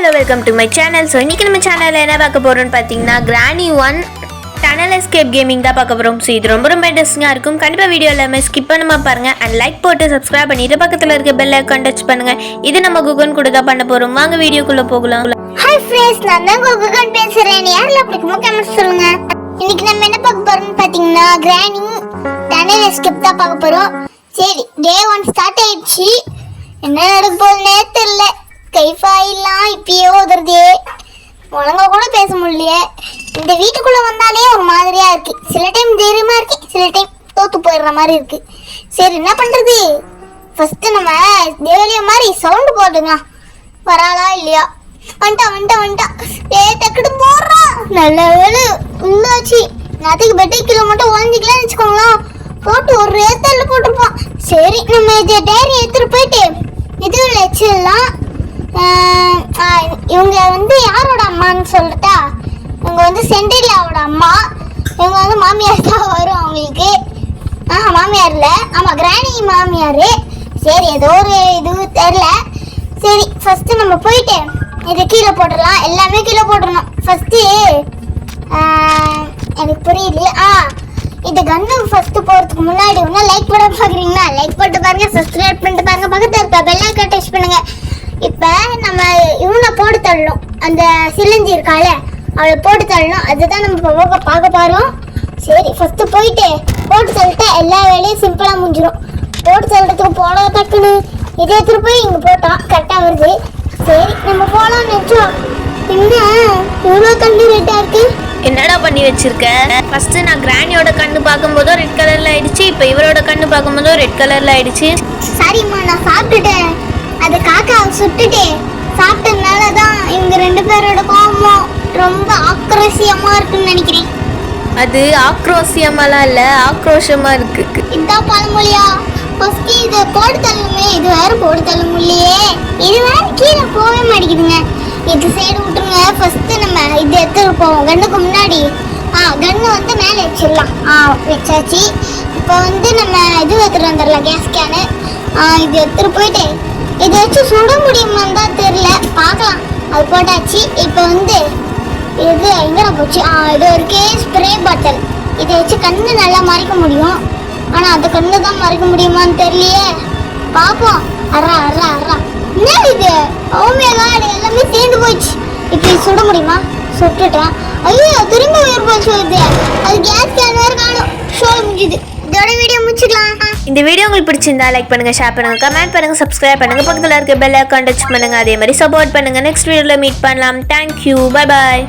Hello welcome to my channel. So இன்றைக்கி நம்ம சேனலில் என்ன பார்க்க போகிறோம்னு பார்த்தீங்கன்னா கிரானி 1 டனல் எஸ்கேப் கேமிங் தான் பார்க்க போகிறோம். ஸோ இது ரொம்ப இன்ட்ரெஸ்டிங்காக இருக்கும். கண்டிப்பாக வீடியோ எல்லாமே ஸ்கிப் பண்ணாமல் பாருங்கள் அண்ட் லைக் போட்டு சப்ஸ்கிரைப் பண்ணிட்டு பக்கத்தில் இருக்க பெல் ஐகான் டச் பண்ணுங்கள். இது நம்ம குகன் கூட தான் பண்ண போகிறோம். வாங்க வீடியோக்குள்ளே போகலாம். ஹாய் ஃப்ரெண்ட்ஸ், நான் தான் குகன் பேசுகிறேன். யாரெல்லாம் பிடிக்குமோ கமெண்ட் சொல்லுங்க. இன்னைக்கு நம்ம என்ன பார்க்க போகிறோம்னு பார்த்தீங்கன்னா கிரானி டனல் எஸ்கேப் தான் பார்க்க போகிறோம். சரி, டே 1 ஸ்டார்ட் ஆயிடுச்சு. என்ன நடக்க போகுதுன்னே தெரியல. கைஃபாயிலாம் இப்பயே ஓதுறதே, ஒழுங்கா கூட பேச முடியலையே. இந்த வீட்டுக்குள்ள வந்தாலே ஒரு மாதிரியா இருக்கு. சில டைம் தைரியமா இருக்கு, சில டைம் தோத்து போயிடுற மாதிரி இருக்கு. சரி, என்ன பண்றது? ஃபர்ஸ்ட் நம்ம தேவலிய மாதிரி சவுண்ட் போட்டுக்கலாம். வராளா இல்லையா? வந்துட்டா டக்குட்டு போடுறா. நல்ல வேலை உள்ளாச்சு. நேற்றுக்கு பெட்டை கிலோ மட்டும் வாங்கிக்கலாம்னு வச்சுக்கோங்களேன். போட்டு ஒரு ரேத்தல்ல போட்டிருப்போம். சரி, நம்ம இதை டைரி எடுத்துட்டு போயிட்டு இதுல வச்சிடலாம். இவங்க வந்து யாரோட அம்மான்னு சொல்லிட்டா, இவங்க வந்து சென்ட்ரிலாவோட அம்மா. இவங்க வந்து மாமியார் தான் வரும் அவங்களுக்கு. மாமியார் இல்லை, ஆமாம் கிரானி மாமியார். சரி, ஏதோ ஒரு இது தெரில. சரி, ஃபஸ்ட்டு நம்ம போயிட்டு இதை கீழே போட்டுடலாம். எல்லாமே கீழே போட்டுடணும் ஃபஸ்ட்டு. எனக்கு புரியலையே. இந்த கன்னு ஃபர்ஸ்ட் போறதுக்கு முன்னாடி ஒண்ணு லைக் போட பாக்குறீங்களா? லைக் போட்டு பாருங்க, சப்ஸ்கிரைப் பண்ணிட்டு பாருங்க, பக்கத்துல இருக்க பெல் ஐகான் டச் பண்ணுங்க. இப்ப நம்ம இவனை போட்டு தள்ளணும். அந்த சிலஞ்சி இருக்கால, அவளை போட்டு தள்ளணும். அதுதான் நம்ம பார்க்க போறோம். சரி, ஃபர்ஸ்ட் போயிட்டு போட்டு தள்ளிட்டு எல்லா வேலையும் சிம்பிளா முடிஞ்சிடும். போட்டு தள்ளுறதுக்கு போட டக்குன்னு இதை எடுத்துட்டு போய் இங்க போட்டோம், கரெக்டா வருது. சரி, நம்ம போலாம்னு நினைச்சோம். என்ன இவ்வளோ தண்ணி ரெட்டா இருக்கு? என்னடா பண்ணி வச்சிருக்க? ஃபர்ஸ்ட் நான் கிரானியோட கண்ணு பார்க்கும்போதும் ரெட் கலர்ல ஆயிடுச்சு, இப்போ இவரோட கண்ணு பார்க்கும்போதும் ரெட் கலர்ல ஆயிடுச்சு. சரிம்மா, நான் சாப்பிட்டுட்டேன். அது காக்கா சுட்டுட்டேன். சாப்பிட்டதுனால தான் இவங்க ரெண்டு பேரோட கோபம் ரொம்ப ஆக்ரோஷியமா இருக்குன்னு நினைக்கிறேன். அது ஆக்ரோஷியமாலாம் இல்ல, ஆக்ரோஷமா இருக்கு. இதான் பழமொழியா? ஃபர்ஸ்ட் இதை போட்டு தள்ளுமே. இது வேற போட்டு தள்ள முடியலையே. இது வேற கீழே போகவே மாட்டேங்குதுங்க. இது சைடு விட்டுருங்க. ஃபர்ஸ்ட் நம்ம இது எடுத்துருப்போம் கண்ணுக்கு முன்னாடி. கண்ணு வந்து மேலே வச்சிடலாம். வச்சாச்சு. இப்போ வந்து நம்ம இது எடுத்துட்டு வந்துடலாம், கேஸ் கேனு. இது எடுத்துட்டு போயிட்டு இதை வச்சு சுட முடியுமான்னு தான் தெரியல, பார்க்கலாம். அது போட்டாச்சு. இப்போ வந்து இது எங்கே போச்சு? இது ஒரு ஸ்ப்ரே பாட்டில். இதை வச்சு கண்ணு நல்லா மறைக்க முடியும். ஆனால் அந்த கண்ணு தான் மறைக்க முடியுமான்னு தெரியலையே, பார்ப்போம். அறா என்ன இது? ஓமேகாட், எல்லாமே சேர்ந்து போயிடுச்சு. இப்போ சுட முடியுமா? சுட்டுட்டேன். ஐயோ, திரும்ப உயிர் போச்சு. இது அது கேஸ் கேன் வேறு காணும். ஷோ முடிஞ்சுது. இதோட வீடியோ முடிச்சுக்கலாம். இந்த வீடியோ உங்களுக்கு பிடிச்சிருந்தா லைக் பண்ணுங்க, ஷேர் பண்ணுங்க, கமெண்ட் பண்ணுங்க, சப்ஸ்கிரைப் பண்ணுங்க, பக்கத்தில் இருக்க பெல் ஐகான் டச் பண்ணுங்க. அதே மாதிரி சப்போர்ட் பண்ணுங்க. நெக்ஸ்ட் வீடியோவில் மீட் பண்ணலாம். Thank you, bye bye.